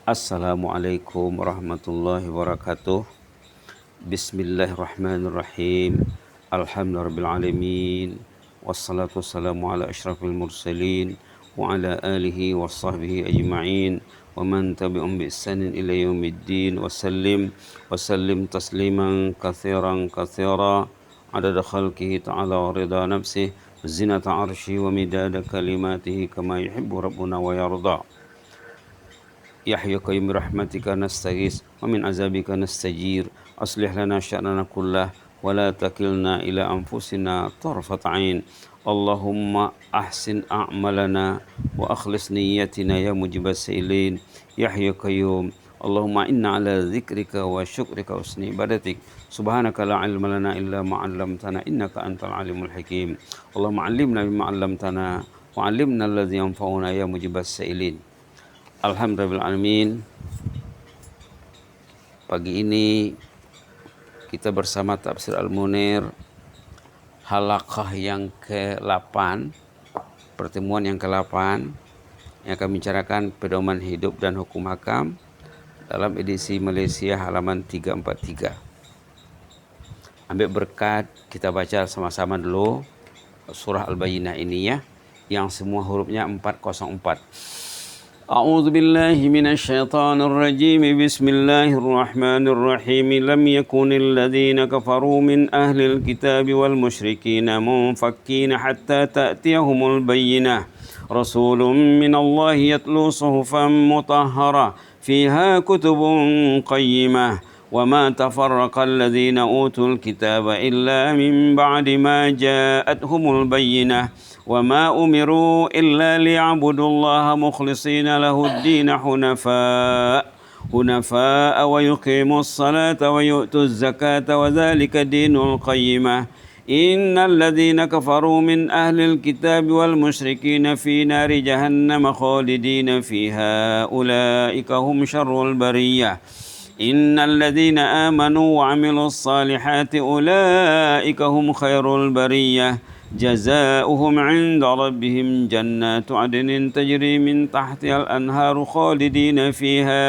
Assalamualaikum warahmatullahi wabarakatuh. Bismillahirrahmanirrahim. Alhamdulillahirrahmanirrahim. Wassalatu wassalamu ala ashrafil mursalin wa ala alihi wa sahbihi ajma'in wa man tabi'um bi ihsanin ila yaumiddin wa sallim tasliman katsiran adada khalqihi ta'ala wa rida nafsihi zinata arsyi wa midada kalimatihi kama yuhibbu rabbuna wa yarda. Ya Hayyu Qayyum birahmatika nastaghits wa min azabika nastajir aslih lana sya'nana kullah wa la takilna ila anfusina tarfat ain. Allahumma ahsin a'malana wa akhlis niyyatina ya mujibas sa'ilin. Ya Hayyu Qayyum Allahumma inna ala dzikrika wa syukrika wa husni ibadatik. Subhanaka la ilma lana illa ma 'allamtana innaka antal alimul hakim. Allahumma 'allimna bima 'allamtana wa 'allimna alladzi yanfa'una ya mujibas sa'ilin. Alhamdulillahirrahmanirrahim. Pagi ini kita bersama Tafsir Al-Munir halaqah yang ke-8, pertemuan yang ke-8 yang akan membicarakan pedoman hidup dan hukum hakam dalam edisi Malaysia halaman 343. Ambil berkat, kita baca sama-sama dulu surah Al-Bayyinah ini ya, yang semua hurufnya 404. أعوذ بالله من الشيطان الرجيم بسم الله الرحمن الرحيم لم يكن الذين كفروا من أهل الكتاب والمشركين منفكين حتى تأتيهم البينة رسول من الله يتلو صحفا مطهرة فيها كتب قيمة وما تفرق الذين أوتوا الكتاب إلا من بعد ما جاءتهم البينة وما أمروا إلا ليعبدوا الله مخلصين له الدين حنفاء ويقيموا الصلاة ويؤتوا الزكاة وذلك دين القيمة إن الذين كفروا من أهل الكتاب والمشركين في نار جهنم خالدين فيها أولئك هم شر البرية إن الذين آمنوا وعملوا الصالحات أولئك هم خير البرية جزاؤهم عند ربهم جنات عدن تجري من تحتها الأنهار خالدين فيها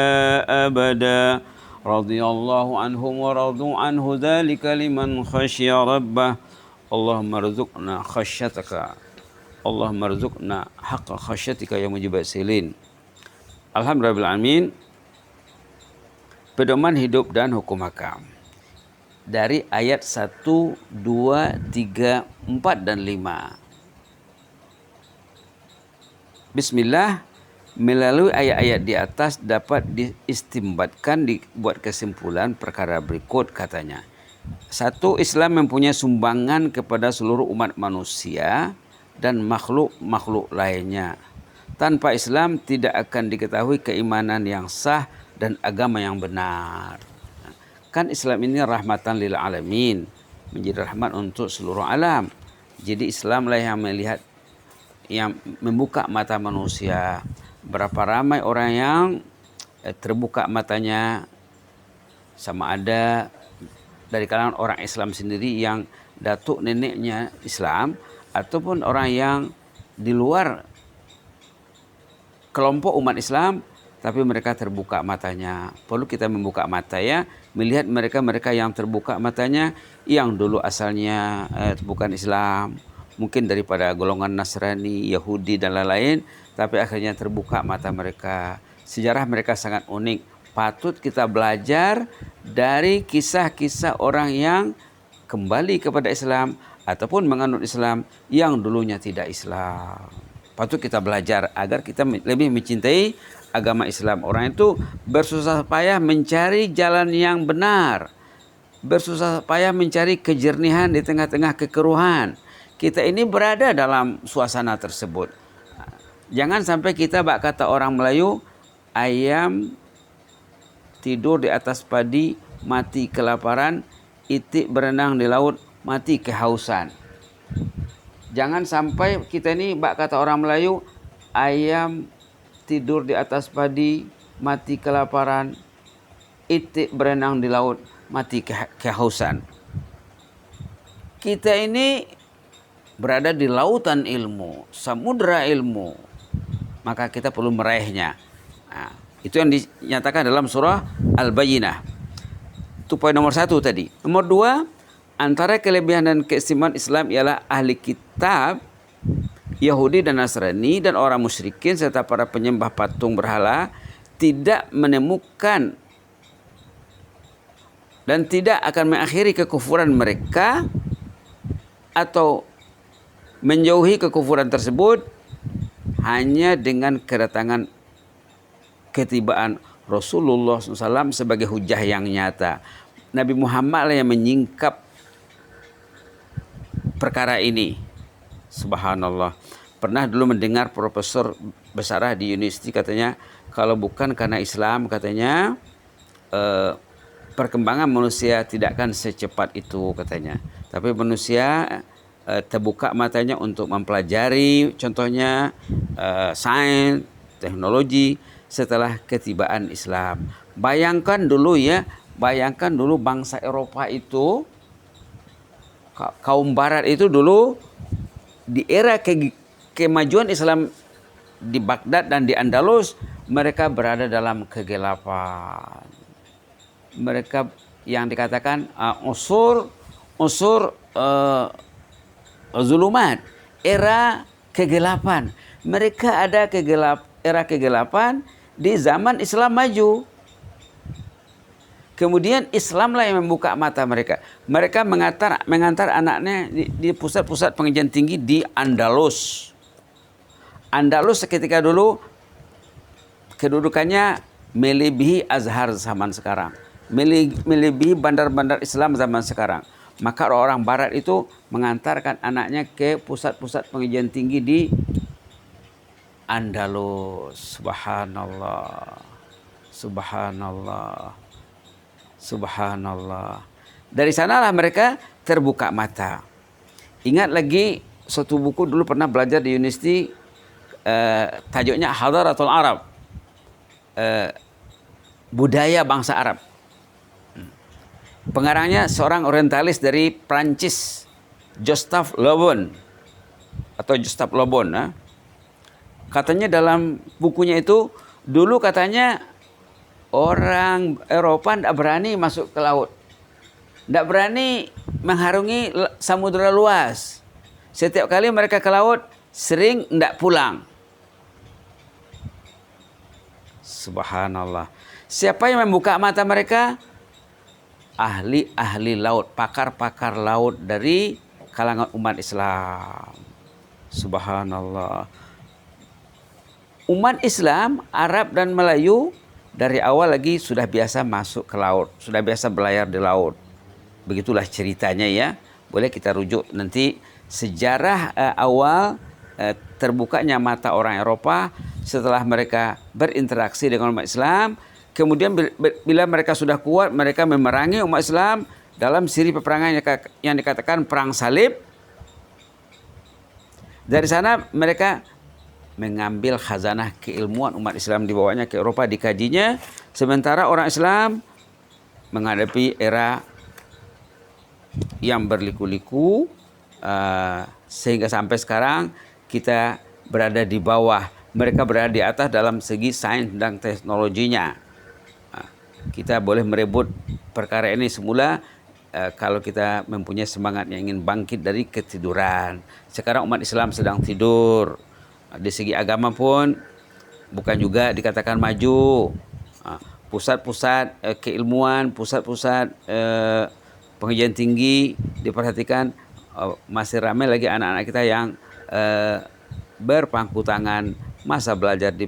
أبدا رضي الله عنهم ورضوا عنه ذلك لمن خشي ربه اللهم ارزقنا خشيتك اللهم ارزقنا حق خشيتك يا مجيب السائلين. Alhamdulillahirrahmanirrahim. Pedoman hidup dan hukum hakam dari ayat 1, 2, 3, 4 dan 5. Bismillah, melalui ayat-ayat di atas dapat diistimbatkan, dibuat kesimpulan perkara berikut katanya. 1. Islam mempunyai sumbangan kepada seluruh umat manusia dan makhluk-makhluk lainnya. Tanpa Islam tidak akan diketahui keimanan yang sah dan agama yang benar. Kan Islam ini rahmatan lil alamin, menjadi rahmat untuk seluruh alam. Jadi Islamlah yang melihat, yang membuka mata manusia. Berapa ramai orang yang terbuka matanya, sama ada dari kalangan orang Islam sendiri yang datuk neneknya Islam, ataupun orang yang di luar kelompok umat Islam, tapi mereka terbuka matanya. Perlu kita membuka mata ya, melihat mereka-mereka yang terbuka matanya, yang dulu asalnya bukan Islam, mungkin daripada golongan Nasrani, Yahudi dan lain-lain, tapi akhirnya terbuka mata mereka. Sejarah mereka sangat unik. Patut kita belajar dari kisah-kisah orang yang kembali kepada Islam ataupun menganut Islam yang dulunya tidak Islam. Patut kita belajar agar kita lebih mencintai agama Islam. Orang itu bersusah payah mencari jalan yang benar, bersusah payah mencari kejernihan di tengah-tengah kekeruhan. Kita ini berada dalam suasana tersebut. Jangan sampai kita bak kata orang Melayu, ayam tidur di atas padi mati kelaparan, itik berenang di laut mati kehausan. Jangan sampai kita ini bak kata orang Melayu, ayam tidur di atas padi mati kelaparan, itik berenang di laut mati kehausan. Kita ini berada di lautan ilmu, samudera ilmu, maka kita perlu meraihnya. Nah, Itu yang dinyatakan dalam surah Al-Bayyinah. Itu poin nomor 1 tadi. Nomor 2, antara kelebihan dan keistimewaan Islam ialah ahli kitab, Yahudi dan Nasrani dan orang musyrikin serta para penyembah patung berhala tidak menemukan dan tidak akan mengakhiri kekufuran mereka atau menjauhi kekufuran tersebut hanya dengan kedatangan ketibaan Rasulullah SAW sebagai hujah yang nyata. Nabi Muhammad lah yang menyingkap perkara ini. Subhanallah. Pernah dulu mendengar profesor besarah di university katanya, kalau bukan karena Islam katanya perkembangan manusia tidak akan secepat itu katanya. Tapi manusia terbuka matanya untuk mempelajari contohnya sains, teknologi setelah ketibaan Islam. Bayangkan dulu bangsa Eropa itu, kaum barat itu dulu di era kemajuan Islam di Baghdad dan di Andalus, mereka berada dalam kegelapan. Mereka yang dikatakan unsur zulumat, era kegelapan. Mereka ada era kegelapan di zaman Islam maju. Kemudian Islamlah yang membuka mata mereka. Mereka mengantar anaknya di pusat-pusat pengajian tinggi di Andalus. Andalus seketika dulu kedudukannya melebihi Azhar zaman sekarang. Melebihi bandar-bandar Islam zaman sekarang. Maka orang barat itu mengantarkan anaknya ke pusat-pusat pengajian tinggi di Andalus. Subhanallah. Subhanallah. Subhanallah. Dari sanalah mereka terbuka mata. Ingat lagi suatu buku dulu pernah belajar di university, tajuknya Hadaratul Arab, budaya bangsa Arab. Pengarangnya seorang orientalis dari Prancis, Gustave Le Bon atau Gustave Le Bon. Katanya dalam bukunya itu, dulu katanya orang Eropa tidak berani masuk ke laut, tidak berani mengharungi samudera luas. Setiap kali mereka ke laut, sering tidak pulang. Subhanallah. Siapa yang membuka mata mereka? Ahli-ahli laut, pakar-pakar laut dari kalangan umat Islam. Subhanallah. Umat Islam, Arab dan Melayu dari awal lagi sudah biasa masuk ke laut, sudah biasa berlayar di laut. Begitulah ceritanya ya. Boleh kita rujuk nanti sejarah awal terbukanya mata orang Eropa setelah mereka berinteraksi dengan umat Islam. Kemudian bila mereka sudah kuat, mereka memerangi umat Islam dalam siri peperangan yang dikatakan perang salib. Dari sana mereka mengambil khazanah keilmuan umat Islam, dibawanya ke Eropa, dikajinya. Sementara orang Islam menghadapi era yang berliku-liku, sehingga sampai sekarang kita berada di bawah, mereka berada di atas dalam segi sains dan teknologinya. Kita boleh merebut perkara ini semula kalau kita mempunyai semangat yang ingin bangkit dari ketiduran. Sekarang umat Islam sedang tidur. Di segi agama pun bukan juga dikatakan maju. Pusat-pusat keilmuan, pusat-pusat pengajian tinggi diperhatikan, masih ramai lagi anak-anak kita yang berpangku tangan masa belajar di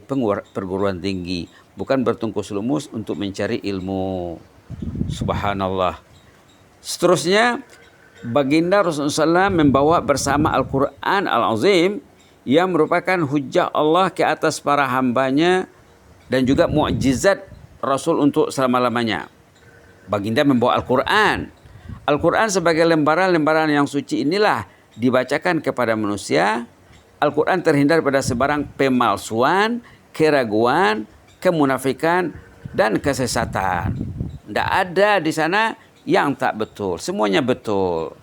perguruan tinggi, bukan bertungkus lumus untuk mencari ilmu. Subhanallah. Seterusnya, baginda Rasulullah SAW membawa bersama Al-Quran Al-Azim yang merupakan hujah Allah ke atas para hambanya dan juga mukjizat Rasul untuk selama-lamanya. Baginda membawa Al-Quran. Al-Quran sebagai lembaran-lembaran yang suci inilah dibacakan kepada manusia. Al-Quran terhindar pada sebarang pemalsuan, keraguan, kemunafikan, dan kesesatan. Tidak ada di sana yang tak betul. Semuanya betul.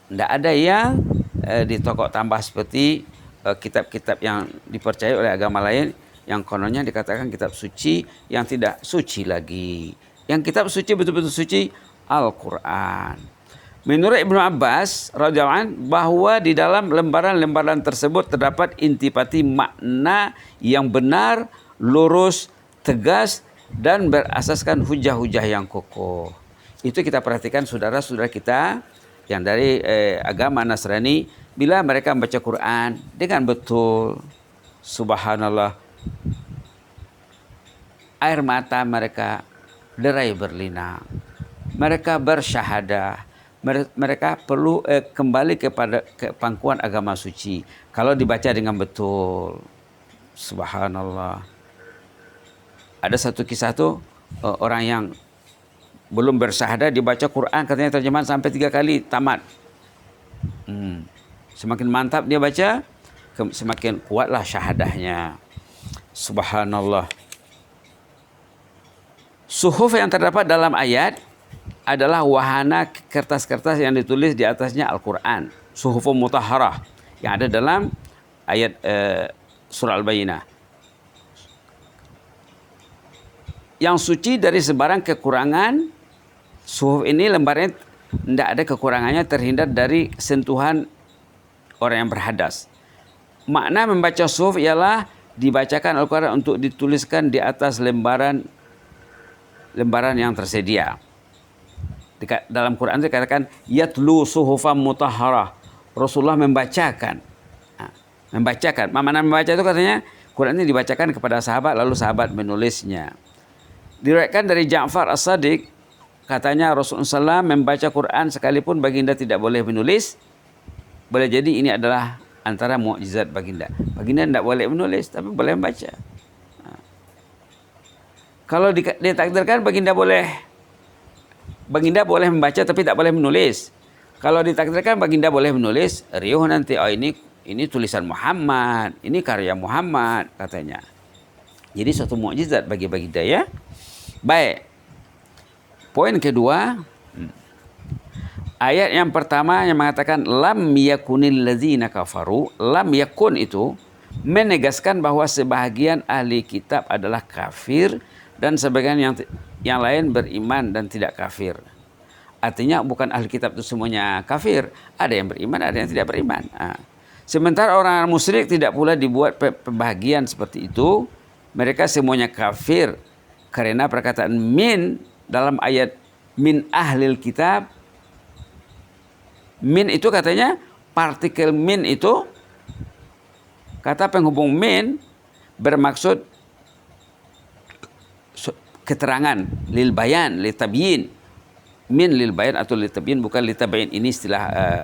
Tidak ada yang ditokok tambah seperti kitab-kitab yang dipercaya oleh agama lain yang kononnya dikatakan kitab suci yang tidak suci lagi. Yang kitab suci betul-betul suci Al-Quran. Menurut Ibnu Abbas radhiyallahu anhu bahwa di dalam lembaran-lembaran tersebut terdapat intipati makna yang benar, lurus, tegas dan berasaskan hujah-hujah yang kokoh. Itu kita perhatikan saudara-saudara kita yang dari agama Nasrani, bila mereka membaca Quran dengan betul, subhanallah, air mata mereka derai berlinang. Mereka bersyahadah. Mereka perlu kembali kepada pangkuan agama suci. Kalau dibaca dengan betul, subhanallah. Ada satu kisah tuh, orang yang belum bersyahadah dibaca Quran, katanya terjemahan sampai 3 kali tamat. Semakin mantap dia baca, semakin kuatlah syahadahnya. Subhanallah. Suhuf yang terdapat dalam ayat adalah wahana kertas-kertas yang ditulis di atasnya Al-Quran. Suhufun mutahharah yang ada dalam ayat surah Al-Bayyinah. Yang suci dari sebarang kekurangan. Suhuf ini lembarnya tidak ada kekurangannya, terhindar dari sentuhan orang yang berhadas. Makna membaca suhuf ialah dibacakan Al-Quran untuk dituliskan di atas lembaran yang tersedia. Dalam Quran dikatakan yatlu suhufan mutahharah. Rasulullah membacakan. Membacakan. Makna membaca itu katanya Quran ini dibacakan kepada sahabat lalu sahabat menulisnya. Diriwayatkan dari Ja'far As-Sadiq, katanya Rasulullah SAW membaca Quran sekalipun baginda tidak boleh menulis. Boleh jadi ini adalah antara mukjizat baginda. Baginda tidak boleh menulis tapi boleh membaca. Kalau ditakdirkan baginda boleh membaca tapi tak boleh menulis. Kalau ditakdirkan baginda boleh menulis, riuh nanti, oh ini tulisan Muhammad, ini karya Muhammad katanya. Jadi suatu mukjizat bagi baginda ya. Baik. Poin kedua, ayat yang pertama yang mengatakan lam yakunil ladzina kafaru, lam yakun itu menegaskan bahwa sebahagian ahli kitab adalah kafir dan sebagian yang lain beriman dan tidak kafir. Artinya bukan ahli kitab itu semuanya kafir. Ada yang beriman, ada yang tidak beriman. Sementara orang musyrik tidak pula dibuat pembagian seperti itu. Mereka semuanya kafir. Karena perkataan min dalam ayat min ahlil kitab. Min itu katanya, partikel min itu, kata penghubung min bermaksud keterangan, lil bayan, lil tabyin. Min lil bayan atau lil tabyin, bukan lil tabyin. Ini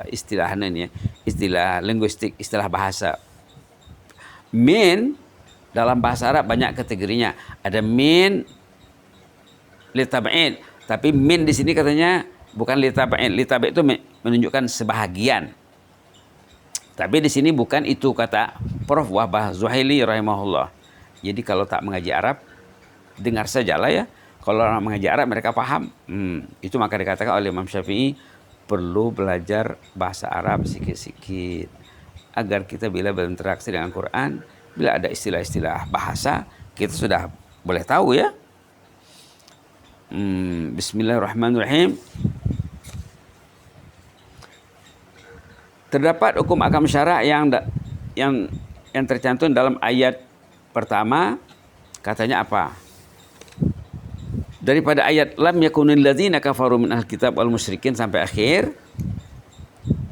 istilah linguistik, istilah bahasa. Min dalam bahasa Arab banyak kategorinya. Ada min lil tabyin, tapi min di sini katanya bukan lil tabyin. Lil tabyin itu menunjukkan sebahagian. Tapi di sini bukan itu kata Prof. Wahbah Zuhaili rahimahullah. Jadi kalau tak mengaji Arab, dengar sajalah ya. Kalau orang mengaji Arab mereka paham. Itu maka dikatakan oleh Imam Syafi'i perlu belajar bahasa Arab sikit-sikit agar kita bila berinteraksi dengan Quran, bila ada istilah-istilah bahasa kita sudah boleh tahu ya. Bismillahirrahmanirrahim. Terdapat hukum akam syara yang tercantum dalam ayat pertama, katanya apa? Daripada ayat lam yakunil ladzina kafaru min ahli kitab wal musyrikin sampai akhir,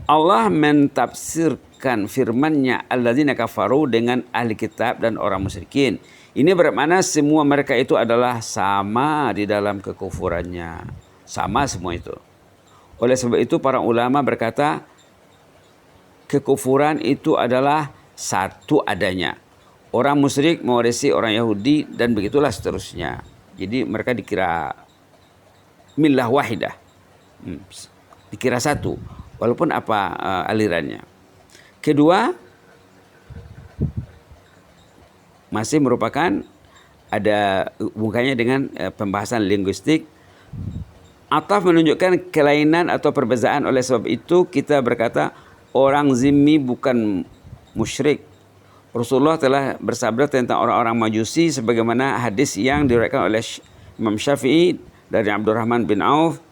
Allah mentafsirkan firman-Nya alladzina kafaru dengan ahli kitab dan orang musyrikin. Ini bermakna semua mereka itu adalah sama di dalam kekufurannya. Sama semua itu. Oleh sebab itu para ulama berkata kekufuran itu adalah satu adanya. Orang musyrik mewarisi orang Yahudi dan begitulah seterusnya. Jadi mereka dikira millah wahidah. Dikira satu. Walaupun apa alirannya. Kedua, masih merupakan ada hubungannya dengan pembahasan linguistik. Ataf menunjukkan kelainan atau perbezaan. Oleh sebab itu kita berkata orang zimmi bukan musyrik. Rasulullah telah bersabda tentang orang-orang Majusi sebagaimana hadis yang diriwayatkan oleh Imam Syafi'i dari Abdurrahman bin Auf.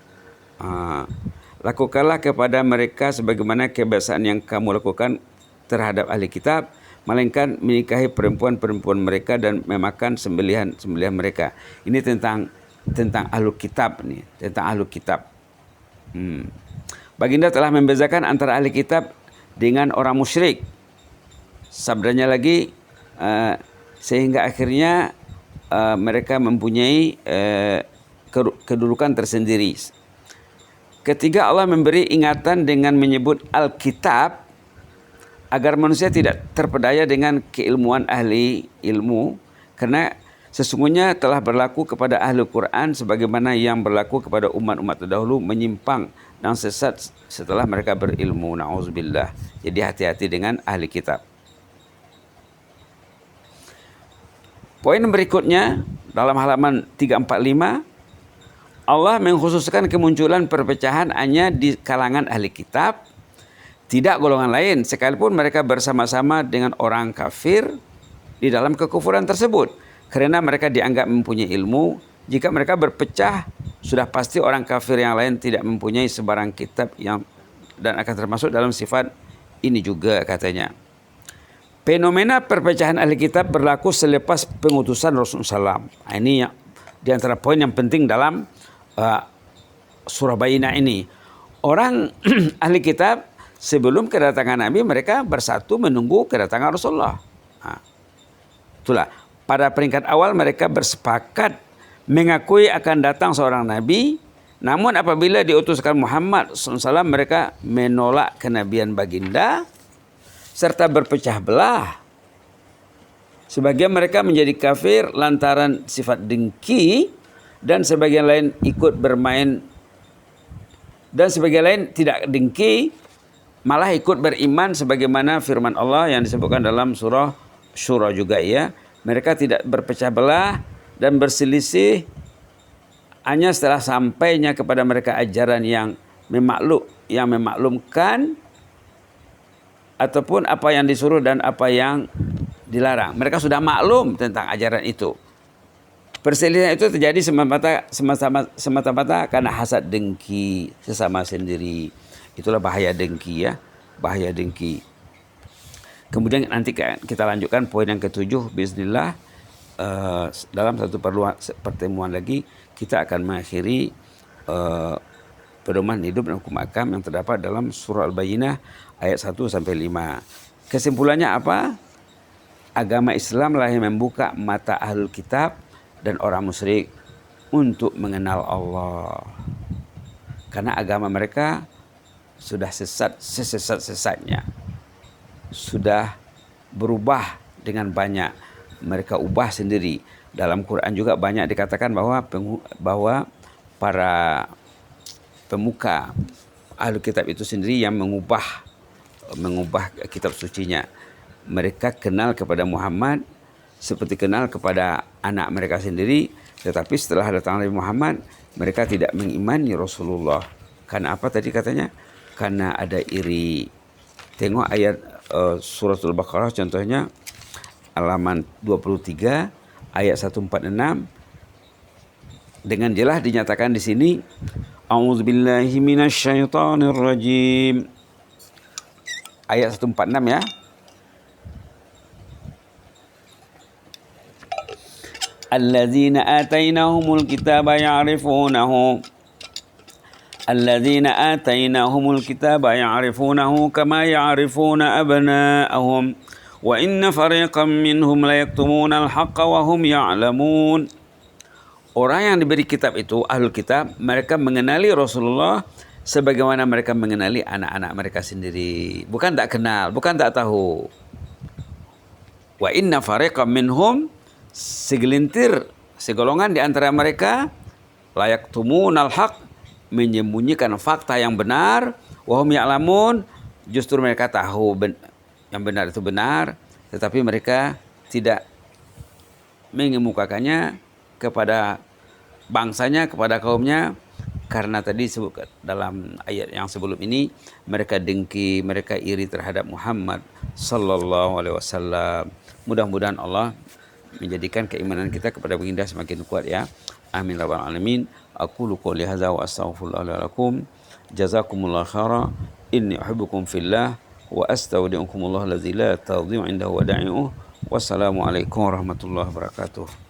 Lakukanlah kepada mereka sebagaimana kebiasaan yang kamu lakukan terhadap ahli kitab, melainkan menikahi perempuan-perempuan mereka dan memakan sembelihan mereka. Ini tentang ahlu kitab nih, tentang ahlu kitab. Baginda telah membezakan antara ahli kitab dengan orang musyrik. Sabdanya lagi, sehingga akhirnya mereka mempunyai kedudukan tersendiri. Ketiga, Allah memberi ingatan dengan menyebut Alkitab agar manusia tidak terpedaya dengan keilmuan ahli ilmu, karena sesungguhnya telah berlaku kepada ahli Quran sebagaimana yang berlaku kepada umat-umat terdahulu menyimpang dan sesat setelah mereka berilmu. Na'udzubillah. Jadi hati-hati dengan ahli kitab. Poin berikutnya dalam halaman 345, Allah mengkhususkan kemunculan perpecahan hanya di kalangan ahli kitab, tidak golongan lain, sekalipun mereka bersama-sama dengan orang kafir di dalam kekufuran tersebut. Karena mereka dianggap mempunyai ilmu, jika mereka berpecah, sudah pasti orang kafir yang lain tidak mempunyai sebarang kitab dan akan termasuk dalam sifat ini juga katanya. Fenomena perpecahan ahli kitab berlaku selepas pengutusan Rasulullah SAW. Ini di antara poin yang penting dalam surah Bayyinah ini. Orang ahli kitab sebelum kedatangan Nabi mereka bersatu menunggu kedatangan Rasulullah. Itulah pada peringkat awal mereka bersepakat mengakui akan datang seorang Nabi. Namun apabila diutuskan Muhammad SAW mereka menolak kenabian baginda serta berpecah belah. Sebagian mereka menjadi kafir lantaran sifat dengki dan sebagian lain ikut bermain, dan sebagian lain tidak dengki malah ikut beriman sebagaimana firman Allah yang disebutkan dalam surah Syura juga ya. Mereka tidak berpecah belah dan berselisih hanya setelah sampainya kepada mereka ajaran yang memaklumkan ataupun apa yang disuruh dan apa yang dilarang. Mereka sudah maklum tentang ajaran itu. Perselisihan itu terjadi semata-mata karena hasad dengki sesama sendiri. Itulah bahaya dengki ya, bahaya dengki. Kemudian nanti kita lanjutkan poin yang ketujuh bismillah. Dalam satu pertemuan lagi kita akan mengakhiri pedoman hidup dan hukum akam yang terdapat dalam surah Al-Bayyinah ayat 1 sampai 5. Kesimpulannya apa? Agama Islam lah yang membuka mata ahlul kitab dan orang musyrik untuk mengenal Allah. Karena agama mereka sudah sesat-sesatnya. Sudah berubah dengan banyak. Mereka ubah sendiri. Dalam Quran juga banyak dikatakan bahwa para pemuka ahlul kitab itu sendiri yang mengubah kitab sucinya. Mereka kenal kepada Muhammad seperti kenal kepada anak mereka sendiri, tetapi setelah datang Nabi Muhammad mereka tidak mengimani Rasulullah. Karena apa tadi katanya? Karena ada iri. Tengok ayat suratul Baqarah contohnya halaman 23 ayat 146 dengan jelas dinyatakan di sini A'udzubillahi minasyaitonirrajim. Ayat 146 ya. Alladzina atainahumul kitaba ya'rifunahu. Alladzina atainahumul kitaba ya'rifunahu kama ya'rifuna abna'ahum. Wa inna fariqam minhum la yaktumuna al-haqqa wa hum ya'lamun. Orang yang diberi kitab itu, ahlul kitab, mereka mengenali Rasulullah sebagaimana mereka mengenali anak-anak mereka sendiri. Bukan tak kenal, bukan tak tahu. Wa inna fariqam minhum, segolongan di antara mereka, la yaktumunal haq, menyembunyikan fakta yang benar, wa hum ya'lamun, justru mereka tahu yang benar itu benar, tetapi mereka tidak mengemukakannya kepada bangsanya, kepada kaumnya, karena tadi disebut dalam ayat yang sebelum ini, mereka dengki, mereka iri terhadap Muhammad sallallahu alaihi wasallam. Mudah-mudahan Allah menjadikan keimanan kita kepada baginda semakin kuat ya. Amin rabbal alamin. Aqulu qouli hadza wa astaghfirullah li wa lakum. Jazakumullahu khairan. Inni uhibbukum fillah wa astaudiukumullah allazi la tadhi'u indahu wada'i'uh. Wassalamualaikum warahmatullahi wabarakatuh.